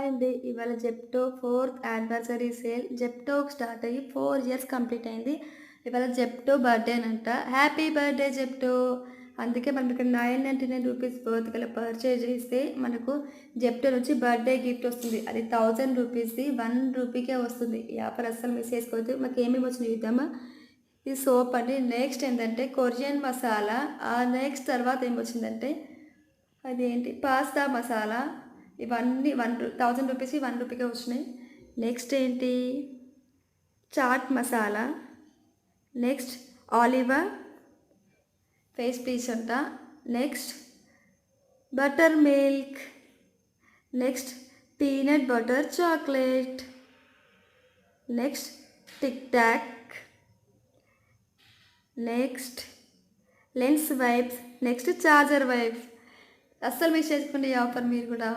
Hi అండి. ఇవాళ Zepto 4th anniversary sale. Zepto start అయ్యి 4 ఇయర్స్ కంప్లీట్ అయింది. ఇవాళ జెప్టో బర్త్‌డేనంట. Happy birthday Zepto. అందుకే మనం ఇక్కడ ₹999 వర్త్ గల పర్చేజ్ చేస్తే మనకు జెప్టో నుంచి బర్త్‌డే గిఫ్ట్ వస్తుంది. అది ₹1000ది ₹1 వస్తుంది. ఈ ఆఫర్ అస్సలు మిస్ చేసుకోవద్దు. మాకేమేమి వచ్చినాయి చూద్దామా? ఇది సోప్ అండి. నెక్స్ట్ ఏంటంటే కొరియన్ మసాలా. ఆ నెక్స్ట్ తర్వాత ఏమొచ్చిందంటే అదేంటి పాస్తా మసాలా. ఇవన్నీ ₹1000కి ₹1 వచ్చినాయి. నెక్స్ట్ ఏంటి చాట్ మసాలా. నెక్స్ట్ ఆలివా ఫేస్ పీస్ అంట. Next butter milk. Next peanut butter chocolate. Next Tic Tac. Next lens wipes. Next charger wipes. అస్సలు మిస్ చేసుకోండి ఈ ఆఫర్ మీరు కూడా.